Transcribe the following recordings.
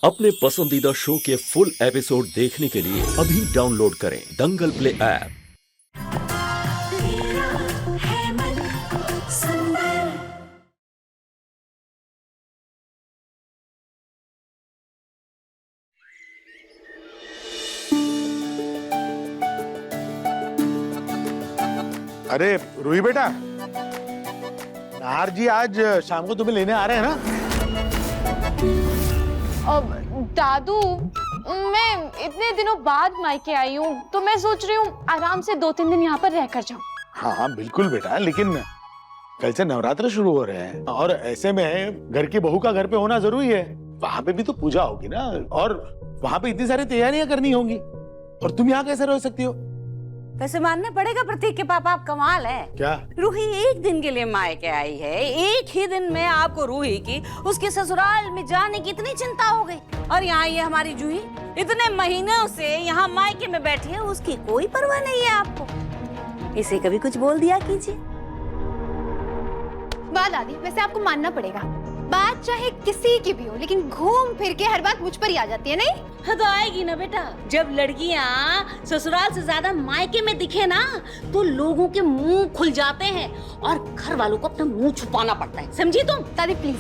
अपने पसंदीदा शो के फुल एपिसोड देखने के लिए अभी डाउनलोड करें दंगल प्ले ऐप। अरे रूही बेटा, नाहर जी आज शाम को तुम्हें लेने आ रहे हैं ना? दादू, मैं इतने दिनों बाद मायके आई हूँ तो मैं सोच रही हूँ आराम से 2-3 दिन यहाँ पर रहकर जाऊँ। हाँ हाँ बिल्कुल बेटा, लेकिन कल से नवरात्र शुरू हो रहे हैं और ऐसे में घर की बहू का घर पे होना जरूरी है। वहाँ पे भी तो पूजा होगी ना, और वहाँ पे इतनी सारी तैयारियां करनी होंगी, और तुम यहाँ कैसे रह सकती हो? वैसे मानना पड़ेगा प्रतीक के पापा, आप कमाल है। क्या रूही एक दिन के लिए मायके आई है, एक ही दिन में आपको रूही की उसके ससुराल में जाने की इतनी चिंता हो गई, और यहाँ ये हमारी जूही इतने महीनों से यहाँ मायके में बैठी है, उसकी कोई परवाह नहीं है आपको। इसे कभी कुछ बोल दिया कीजिए। वाह दादी, वैसे आपको मानना पड़ेगा, बात चाहे किसी की भी हो लेकिन घूम फिर के हर बात मुझ पर ही आ जाती है। नहीं तो आएगी ना बेटा, जब लड़कियां ससुराल से ज्यादा मायके में दिखे ना तो लोगों के मुंह खुल जाते हैं और घर वालों को अपना मुंह छुपाना पड़ता है, समझी तुम? दादी प्लीज,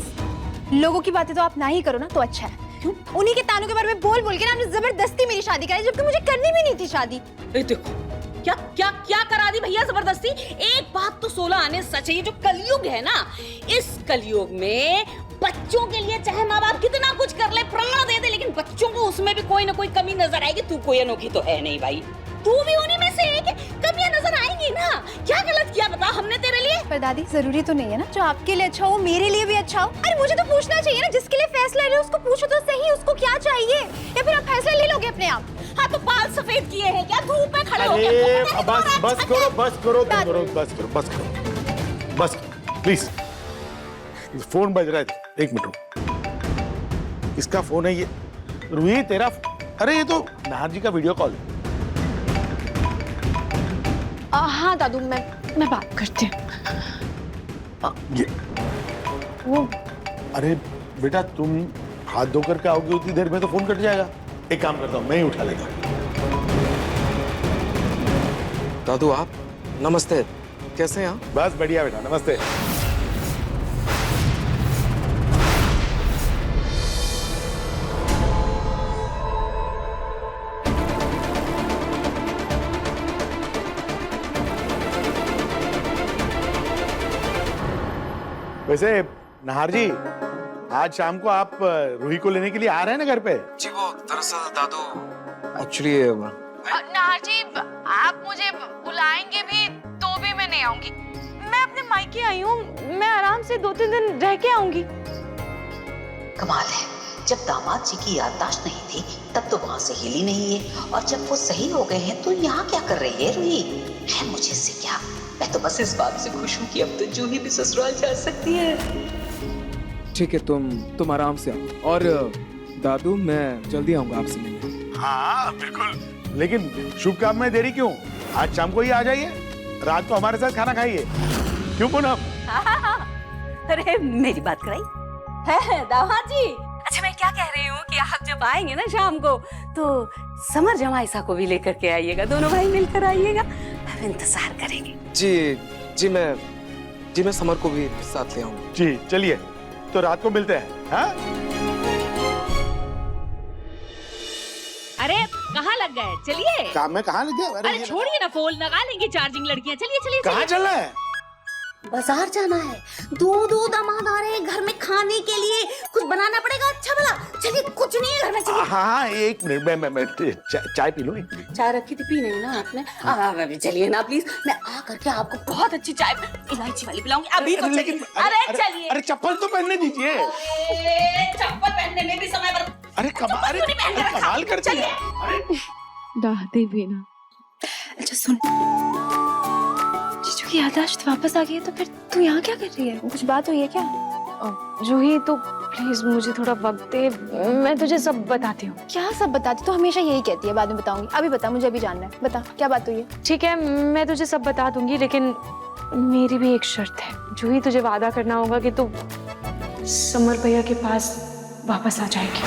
लोगों की बातें तो आप ना ही करो ना तो अच्छा है। क्यों? उन्हीं के तानों के बारे में बोल बोल के ना आपने जबरदस्ती मेरी शादी कराई, जबकि मुझे करनी भी नहीं थी शादी। देखो क्या क्या क्या करा दी भैया जबरदस्ती। एक बात तो 16 आने सच है, ये जो कलयुग है ना, इस कलयुग में बच्चों के लिए चाहे माँ बाप कितना कुछ कर ले, प्राण दे दे, लेकिन बच्चों को उसमें भी कोई ना कोई कमी नजर आएगी। तू कोई अनोखी तो है नहीं भाई, तू भी उन्हीं में से एक है, कमियां नजर आएंगी ना। क्या गलत किया बता हमने तेरे लिए? पर दादी जरूरी तो नहीं है ना जो आपके लिए अच्छा हो मेरे लिए भी अच्छा हो। अरे मुझे तो पूछना चाहिए ना, जिसके लिए फैसला ले उसको पूछो तो सही उसको क्या चाहिए, या फिर आप फैसला ले लोगे अपने आप? हाँ तो बाल सफेद किए हैं क्या, धूप में खड़े हो गए? बस करो बस करो बस करो बस करो बस करो बस प्लीज। फोन बज रहा है, एक मिनट। इसका फोन है ये। रूही तेरा, अरे ये तो नाहर जी का वीडियो कॉल है। हाँ दादू, मैं बात करती हूँ। ये वो अरे बेटा, तुम हाथ धोकर के आओगे उतनी देर में तो फोन कट जाएगा। एक काम करता हूँ, मैं ही उठा लेगा। दादू आप, नमस्ते, कैसे हैं आप? बस बढ़िया बेटा, नमस्ते। वैसे नाहर जी, आज शाम को आप रूही को लेने के लिए आ रहे हैं ना घर पे? जी वो दरअसल दादू एक्चुअली नाहर जी, आप मुझे बुलाएंगे भी तो भी मैं नहीं आऊंगी। मैं अपने मायके आई हूँ, मैं आराम से 2-3 दिन रह के आऊंगी। कमाल है, जब दामाद जी की याददाश्त नहीं थी तब तो वहाँ से हिली नहीं है, और जब वो सही हो गए हैं तो यहाँ क्या कर रही है रूही? है मुझे से क्या, मैं तो बस इस बात से खुश हूँ कि अब तो जूही भी ससुराल जा सकती है। ठीक है, तुम आराम से आओ, और दादू मैं जल्दी आऊंगा आपसे मिलने। हाँ बिल्कुल, लेकिन शुभ काम में देरी क्यों? आज शाम को ही आ जाइए, रात को हमारे साथ खाना खाइए। क्यों पूनम? अरे मेरी बात कराई है दामाद जी। अच्छा मैं क्या कह रही हूँ कि आप जब आएंगे ना शाम को तो समर जमाईसा को भी लेकर के आइएगा, दोनों भाई मिलकर आइएगा, हम इंतजार करेंगे। जी मैं समर को भी साथ ले आऊंगा। जी चलिए, तो रात को मिलते हैं। हाँ अरे कहाँ लग गए, चलिए। काम में कहाँ लगे? अरे छोड़िए ना, फोन लगा लेंगे चार्जिंग लड़कियां। चलिए चलिए कहाँ चलना है? बाजार जाना है, दो दामाद आ रहे हैं घर में खाने के लिए, कुछ बनाना पड़ेगा अच्छा भला। चलिए, कुछ नहीं है घर में, चलिए। हाँ एक मिनट, मैं चाय पी लूं। चाय रखी थी, पी नहीं ना आपने? चलिए ना प्लीज, मैं आ करके आपको बहुत अच्छी चाय इलायची वाली पिलाऊंगी अभी तो। अरे चलिए। अरे चप्पल तो पहनने दीजिए। चप्पल पहनने में भी समय पर। अरे कमाल करती है। दादी भी ना। अच्छा सुन, जीजू की याददाश्त वापस आ गई है तो फिर तू यहाँ क्या कर रही है? कुछ बात हुई है क्या? जूही तो प्लीज मुझे थोड़ा वक्त दे, मैं तुझे सब बताती हूँ। क्या सब बताती? तो हमेशा यही कहती है बाद में बताऊंगी। अभी बता, मुझे अभी जानना है, बता क्या बात हुई है। ठीक है, मैं तुझे सब बता दूंगी, लेकिन मेरी भी एक शर्त है। जूही तुझे वादा करना होगा कि तू समर भैया के पास वापस आ जाएगी।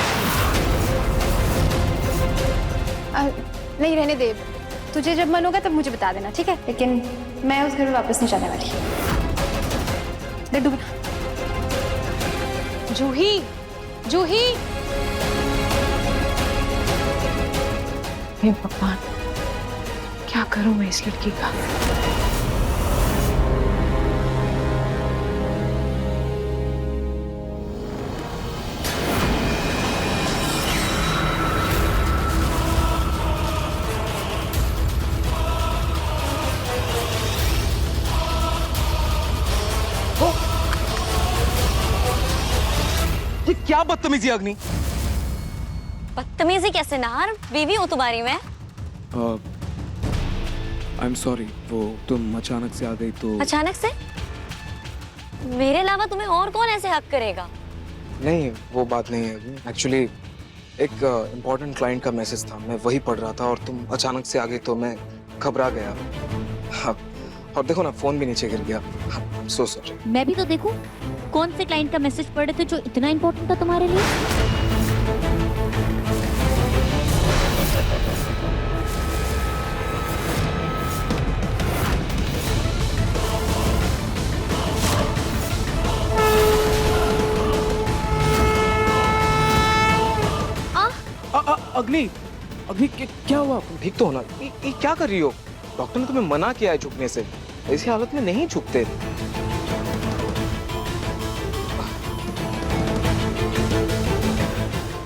नहीं रहने दे, तुझे जब मन होगा तब मुझे बता देना, ठीक है? लेकिन मैं उस घर में वापस नहीं जाने वाली। लड्डू बना। जूही, जूही। हे भगवान, क्या करूं मैं इस लड़की का? ये क्या बदतमीजी अग्नि? बदतमीजी कैसे नार? बीवी हूँ तुम्हारी मैं। आई एम सॉरी, वो तुम अचानक से आ गई तो। अचानक से? मेरे अलावा तुम्हें और कौन ऐसे हक करेगा? नहीं, वो बात नहीं है। एक्चुअली एक इम्पोर्टेंट क्लाइंट का मैसेज था, मैं वही पढ़ रहा था और तुम अचानक से आ गई तो मैं घबरा गया। हाँ, और देखो ना, फोन भी नीचे गिर गया। So sorry. मैं भी तो देखूं कौन से क्लाइंट का मैसेज पढ़ रहे थे जो इतना इम्पोर्टेंट था तुम्हारे लिए। अग्नि, अग्नि क्या हुआ? ठीक तो होना। ये क्या कर रही हो? डॉक्टर ने तुम्हें मना किया है झुकने से, ऐसी हालत में नहीं झुकते।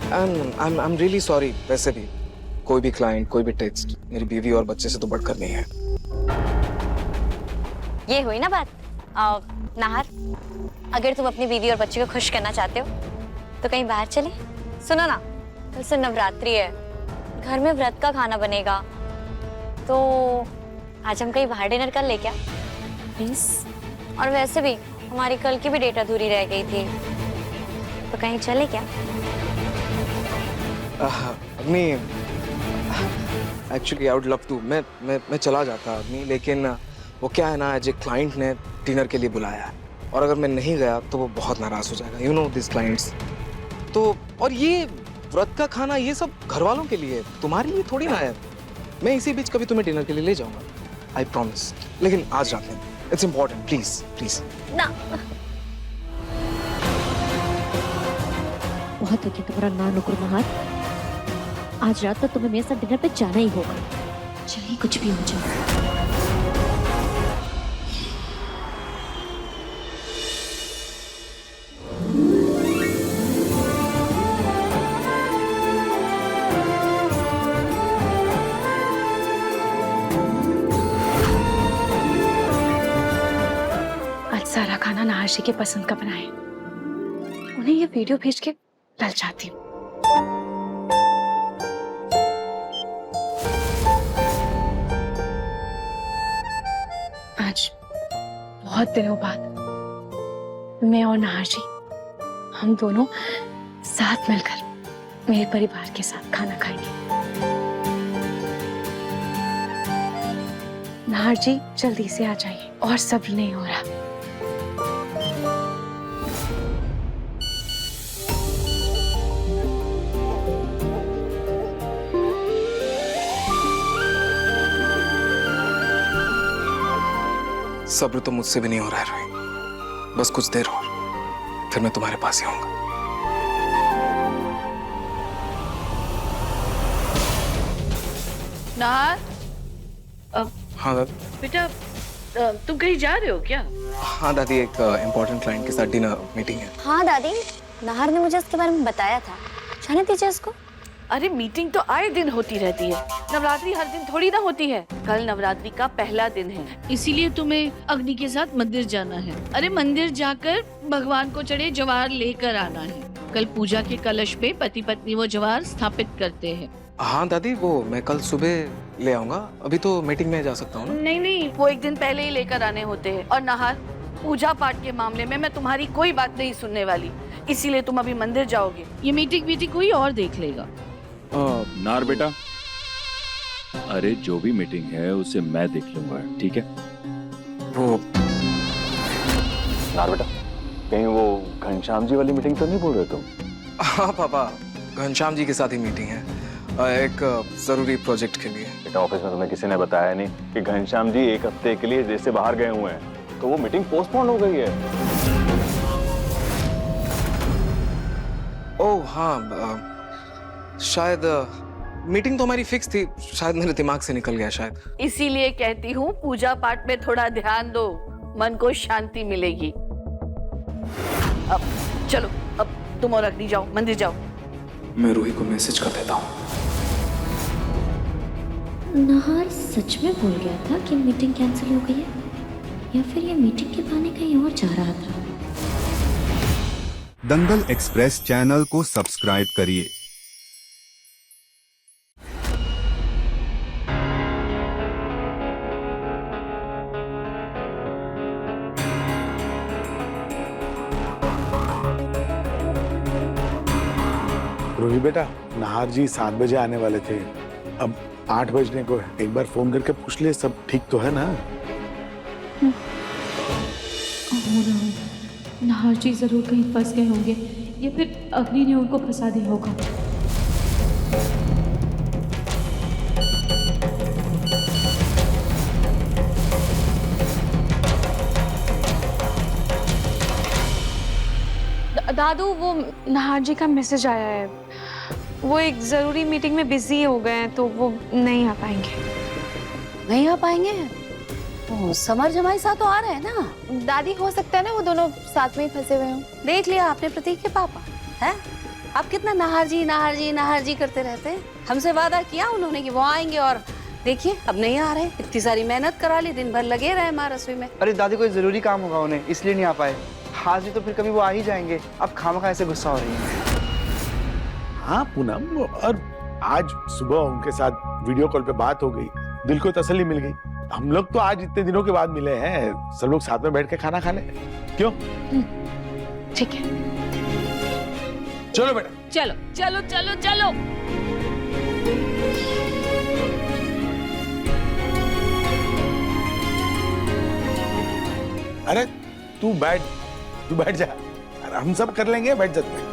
I'm really sorry। वैसे भी कोई भी क्लाइंट, कोई भी टेक्स्ट मेरी बीवी और बच्चे से तो बढ़कर नहीं है। ये हुई ना बात। नाहर, अगर तुम अपनी बीवी और बच्चे को खुश करना चाहते हो तो कहीं बाहर चले। सुनो ना, कल से नवरात्रि है, घर में व्रत का खाना बनेगा, तो आज हम कहीं बाहर डिनर कर ले क्या प्लीज? और वैसे भी हमारी कल की भी डेट अधूरी रह गई थी, तो कहीं चले क्या? Agni, actually I would love to. मैं चला जाता अग्नि, लेकिन वो क्या है ना, आज एक क्लाइंट ने डिनर के लिए बुलाया है और अगर मैं नहीं गया तो वो बहुत नाराज हो जाएगा। You know this clients. तो और ये व्रत का खाना ये सब घर वालों के लिए, तुम्हारे लिए थोड़ी ना है। मैं इसी बीच कभी तुम्हें डिनर के लिए ले जाऊंगा, आई प्रॉमिस। लेकिन आज रात में इट्स इम्पोर्टेंट, प्लीज प्लीज ना। बहुत हो गया तुम्हारा ना नुकुर महार। आज रात तक तुम्हें मेरे साथ डिनर पे जाना ही होगा, चाहे कुछ भी हो जाए। सारा खाना नाहर जी के पसंद का बनाए, उन्हें ये वीडियो भेज के ललचाती हूँ। आज बहुत दिनों बाद मैं और नाहर जी, हम दोनों साथ मिलकर मेरे परिवार के साथ खाना खाएंगे। नाहर जी जल्दी से आ जाइए, और सब्र नहीं हो रहा। सब्र तो मुझसे भी नहीं हो रहा है रोहित, बस कुछ देर और फिर मैं तुम्हारे पास ही आऊंगा। नाहर, हाँ दादी। बेटा तुम कहीं जा रहे हो क्या? हाँ दादी, एक इम्पोर्टेंट क्लाइंट के साथ डिनर मीटिंग है। हाँ दादी, नाहर ने मुझे इसके बारे में बताया था, जाने दीजिए उसको। अरे मीटिंग तो आए दिन होती रहती है, नवरात्रि हर दिन थोड़ी ना होती है। कल नवरात्रि का पहला दिन है, इसीलिए तुम्हें अग्नि के साथ मंदिर जाना है। अरे मंदिर जाकर भगवान को चढ़े जवार लेकर आना है। कल पूजा के कलश पे पति पत्नी वो जवार स्थापित करते हैं। हाँ दादी, वो मैं कल सुबह ले आऊंगा, अभी तो मीटिंग में जा सकता हूँ ना? नहीं नहीं, वो एक दिन पहले ही लेकर आने होते हैं। और नाहर, पूजा पाठ के मामले में मैं तुम्हारी कोई बात नहीं सुनने वाली, इसीलिए तुम अभी मंदिर जाओगे। ये मीटिंग कोई और देख लेगा। नार बेटा, अरे जो भी मीटिंग है उसे मैं देख लूंगा, ठीक है? वो नार बेटा, कहीं वो घनश्याम जी वाली मीटिंग तो नहीं बोल रहे तुम? हाँ पापा, घनश्याम जी के साथ ही मीटिंग है। एक जरूरी प्रोजेक्ट के लिए। बेटा ऑफिस में तुम्हें किसी ने बताया नहीं कि घनश्याम जी 1 हफ्ते के लिए देश से बाहर गए हुए हैं, तो वो मीटिंग पोस्टपोन हो गई है। ओह हाँ, शायद मीटिंग तो हमारी फिक्स थी, शायद मेरे दिमाग से निकल गया शायद। इसीलिए कहती हूँ पूजा पाठ में थोड़ा ध्यान दो, मन को शांति मिलेगी। अब चलो, अब तुम और अग्नि जाओ, मंदिर जाओ। मैं रूही को मैसेज कर देता हूँ। नाहर सच में भूल गया था कि मीटिंग कैंसिल हो गई है, या फिर ये मीटिंग के बहाने कहीं और जा रहा था। दंगल एक्सप्रेस चैनल को सब्सक्राइब करिए। रूही बेटा, नाहर जी 7 बजे आने वाले थे, अब 8 बजने को है। एक बार फोन करके पूछ ले सब ठीक तो है ना? नाहर जी जरूर कहीं फंस गए होंगे, या फिर अग्नि ने उनको फंसा दिया होगा। दादू, वो नाहर जी का मैसेज आया है, वो एक जरूरी मीटिंग में बिजी हो गए हैं, तो वो नहीं आ पाएंगे। नहीं आ पाएंगे? ओ, समर जमाई साथ तो आ रहे हैं ना। दादी, हो सकता है ना वो दोनों साथ में ही फंसे हुए हों। देख लिया आपने प्रतीक के पापा है, आप कितना नाहर जी नाहर जी नाहर जी करते रहते हैं। हमसे वादा किया उन्होंने कि वो आएंगे, और देखिए अब नहीं आ रहे। इतनी सारी मेहनत करा ली, दिन भर लगे रहे माँ रसोई में। अरे दादी, कोई जरूरी काम होगा उन्हें, इसलिए नहीं आ पाए। आज ही तो फिर कभी वो आ ही जाएंगे। अब खामखा ऐसे गुस्सा हो रही है। हाँ पूनम, और आज सुबह उनके साथ वीडियो कॉल पे बात हो गई, दिल को तसल्ली मिल गई। हम लोग तो आज इतने दिनों के बाद मिले हैं, सब लोग साथ में बैठ के खाना खा ले, क्यों? ठीक है, चलो बेटा, चलो चलो चलो चलो। अरे तू बैठ जा, अरे हम सब कर लेंगे, बैठ जा तू।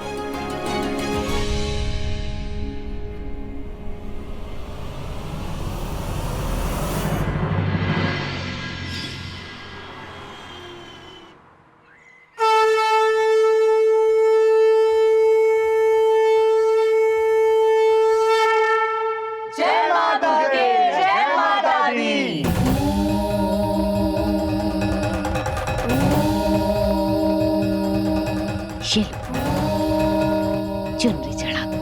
चुनरी चढ़ा दो।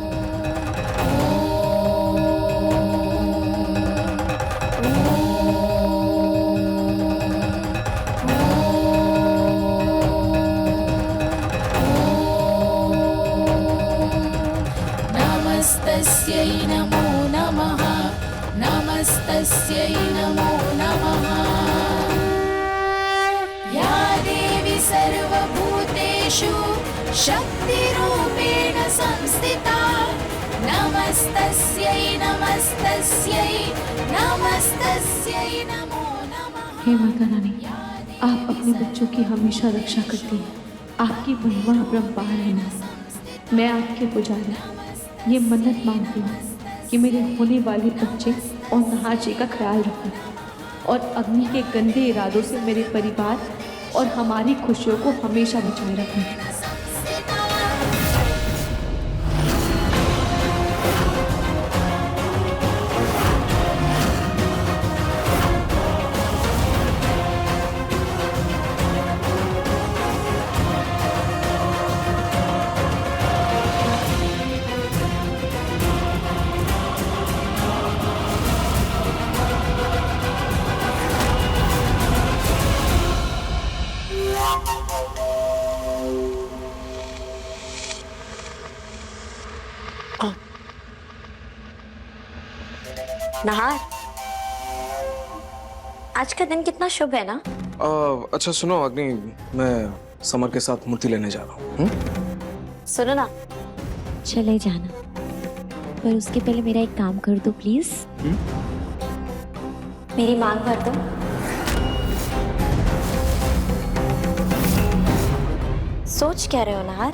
नमस्तस्यै नमो नमः, नमस्तस्यै नमो नमः। या देवी सर्वभूतेषु शक्तिरूपेण संस्थिता, नमस्तस्यै नमस्तस्यै नमस्तस्यै नमो नमः। हे माता रानी, आप अपने बच्चों की हमेशा रक्षा करती हैं, आपकी महिमा अपरंपार है माँ। मैं आपके पुजारी ये मन्नत मांगती हूँ कि मेरे होने वाले बच्चे और नाहर जी का ख्याल रखें, और अग्नि के गंदे इरादों से मेरे परिवार और हमारी खुशियों को हमेशा बचाए रखें। नाहर, आज का दिन कितना शुभ है ना। अच्छा सुनो अग्नि, मैं समर के साथ मूर्ति लेने जा रहा हूँ। सुनो ना, चले जाना, पर उसके पहले मेरा एक काम कर दो प्लीज। मेरी मांग भर दो। सोच क्या रहे हो नाहर,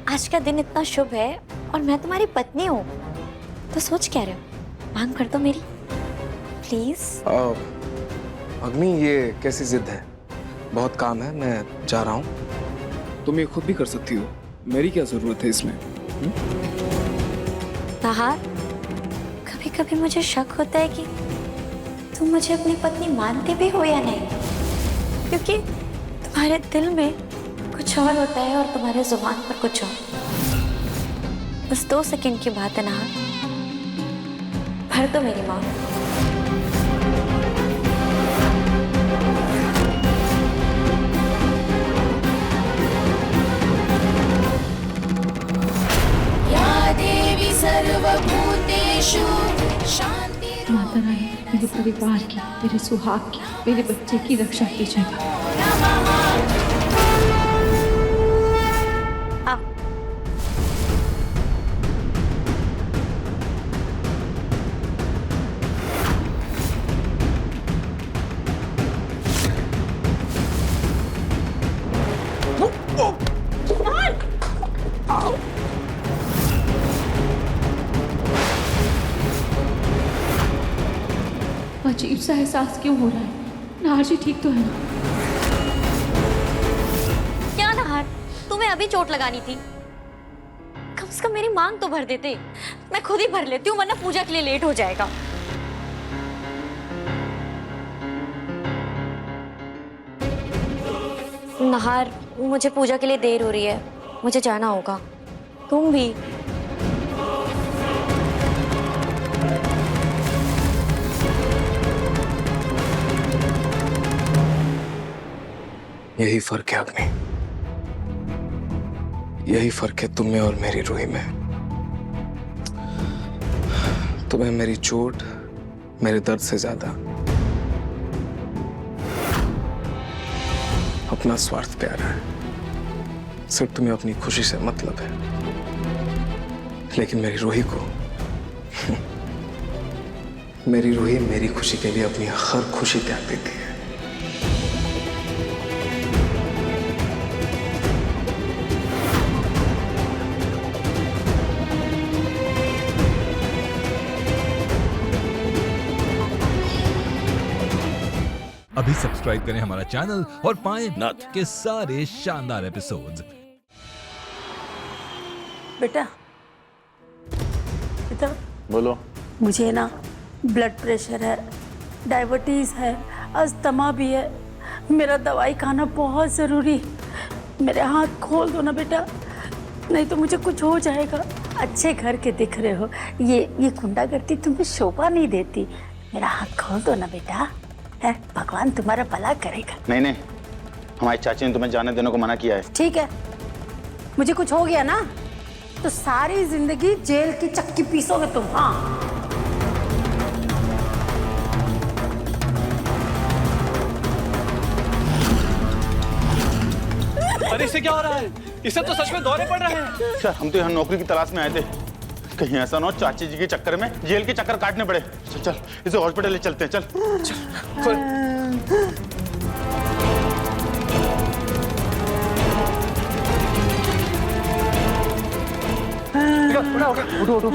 आज का दिन इतना शुभ है और मैं तुम्हारी पत्नी हूँ, तो सोच क्या रहे हो? मांग कर दो मेरी, प्लीज। अग्नि, ये कैसी जिद है? बहुत काम है, मैं जा रहा हूँ। तुम ये खुद भी कर सकती हो, मेरी क्या जरूरत है इसमें? नहार, कभी कभी मुझे शक होता है कि तुम मुझे अपनी पत्नी मानते भी हो या नहीं, क्योंकि तुम्हारे दिल में कुछ और होता है और तुम्हारे जुबान पर कुछ और। बस 2 सेकंड की बात है नहार, भर दो मेरी मांग। या देवी सर्वभूतेषु शांति। माता रानी मेरे परिवार की, मेरे सुहाग की, मेरे बच्चे की रक्षा कीजिएगा। अजीब सा एहसास क्यों हो रहा है? नाहर जी ठीक तो है ना? क्या नहार, तुम्हें अभी चोट लगानी थी? कम से कम मेरी मांग तो भर देते। मैं खुद ही भर लेती हूँ, वरना पूजा के लिए लेट हो जाएगा। नहार, मुझे पूजा के लिए देर हो रही है, मुझे जाना होगा। तुम भी। यही फर्क है अग्नि, यही फर्क है तुम में और मेरी रूही में। तुम्हें मेरी चोट, मेरे दर्द से ज्यादा अपना स्वार्थ प्यारा है। सिर्फ तुम्हें अपनी खुशी से मतलब है, लेकिन मेरी रूही को मेरी रूही मेरी खुशी के लिए अपनी हर खुशी त्याग देती है। अभी सब्सक्राइब करें हमारा चैनल और पाएं नथ के सारे शानदार एपिसोड्स। बेटा, बेटा बोलो। मुझे ना ब्लड प्रेशर है, डायबिटीज है, अस्थमा भी है। मेरा दवाई खाना बहुत ज़रूरी। मेरे हाथ खोल दो ना बेटा, नहीं तो मुझे कुछ हो जाएगा। अच्छे घर के दिख रहे हो, ये गुंडागर्दी तुम्हें शोभा नहीं देती। मेरा हाथ खोल दो ना बेटा, है भगवान तुम्हारा भला करेगा। नहीं नहीं, हमारी चाची ने तुम्हें जाने देने को मना किया है। ठीक है, मुझे कुछ हो गया ना तो सारी जिंदगी जेल की चक्की पीसोगे तुम। हाँ, अरे इससे क्या हो रहा है? इसे तो सच में दौरे पड़ रहे हैं। सर, हम तो यहाँ नौकरी की तलाश में आए थे, कहीं ऐसा ना हो चाची जी के चक्कर में जेल के चक्कर काटने पड़े। चल चल, इसे हॉस्पिटल ले चलते हैं। चल उठो उठो।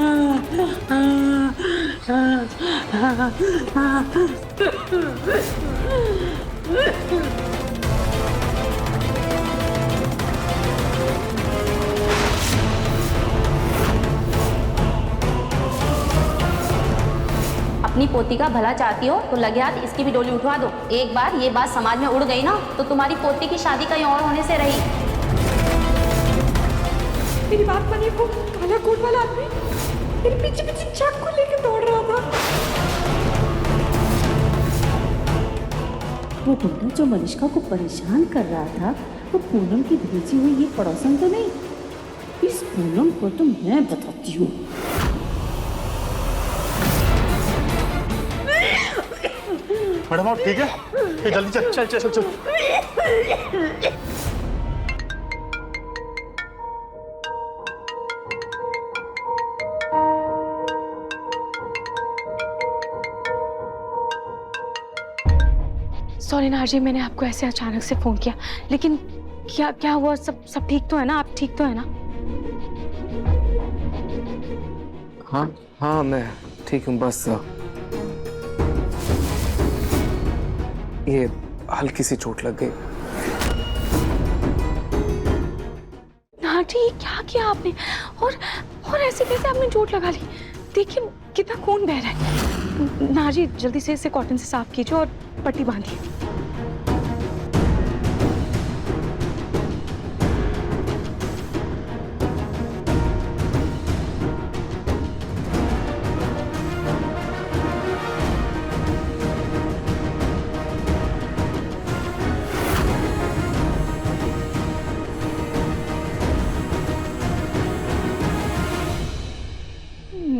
अपनी पोती का भला चाहती हो तो लगे हाथ इसकी भी डोली उठवा दो। एक बार ये बात समाज में उड़ गई ना तो तुम्हारी पोती की शादी कहीं और होने से रही। मेरी बात मानिए, वो काला कोट वाला आदमी मेरे पीछे पीछे चाकू लेके दौड़ रहा था। वो गुंडा जो मनीषा को परेशान कर रहा था वो पूनम की भेजी हुई ये पड़ोसन तो नहीं? इस पूनम को तो मैं बताती हूँ। मैडम आप ठीक है? जल्दी चल चल चल चल। सॉरी नाहर जी, मैंने आपको ऐसे अचानक से फोन किया, लेकिन क्या हुआ? सब ठीक तो है ना? आप ठीक तो है ना? हाँ हाँ मैं ठीक हूँ, बस ये हल्की सी चोट लग गई। नाटी, क्या किया आपने? और ऐसे कैसे आपने चोट लगा ली? देखिए कितना खून बह रहा है। नाजी जल्दी से इसे कॉटन से साफ कीजिए और पट्टी बांधिए।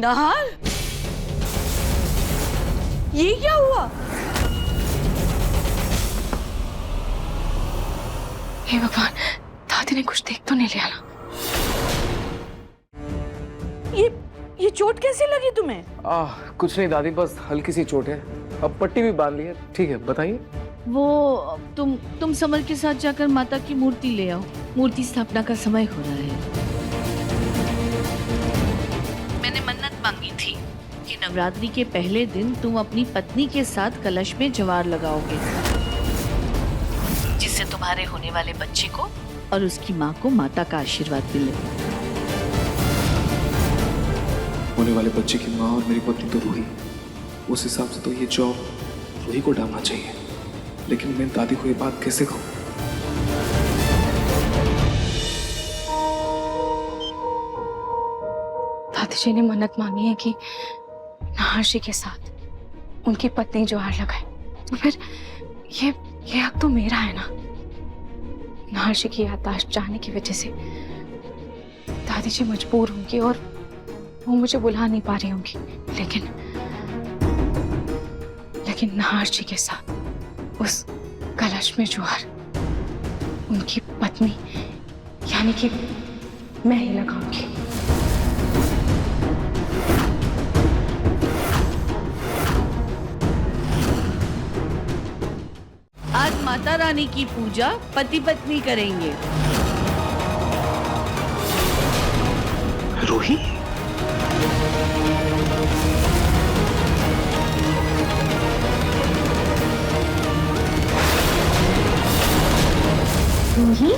नाहर, ये क्या हुआ? हे भगवान, दादी ने कुछ देख तो नहीं लिया ना? ये चोट कैसे लगी तुम्हें? कुछ नहीं दादी, बस हल्की सी चोट है। अब पट्टी भी बांध ली है, ठीक है। बताइए। वो तुम समर के साथ जाकर माता की मूर्ति ले आओ। मूर्ति स्थापना का समय हो रहा है। मैंने मन्नत मांगी थी कि नवरात्रि के पहले दिन तुम अपनी पत्नी के साथ कलश में जवार लगाओगे, जिससे तुम्हारे होने वाले बच्चे को और उसकी माँ को माता का आशीर्वाद मिले। होने वाले बच्चे की माँ और मेरी पत्नी तो रूही, उस हिसाब से तो ये जॉब रूही को डालना चाहिए, लेकिन मैं दादी को ये बात कैसे कहूँ? दादी जी ने मन्नत मांगी है कि नाहर जी के साथ उनकी पत्नी जवार लगाए, तो फिर ये हक तो मेरा है ना। नाहर जी की याददाश्त जाने की वजह से दादी जी मजबूर होंगी और वो मुझे बुला नहीं पा रही होंगी, लेकिन नाहर जी के साथ उस कलश में जवार उनकी पत्नी यानी कि मैं ही लगाऊंगी। आज माता रानी की पूजा पति पत्नी करेंगे। रूही? रूही?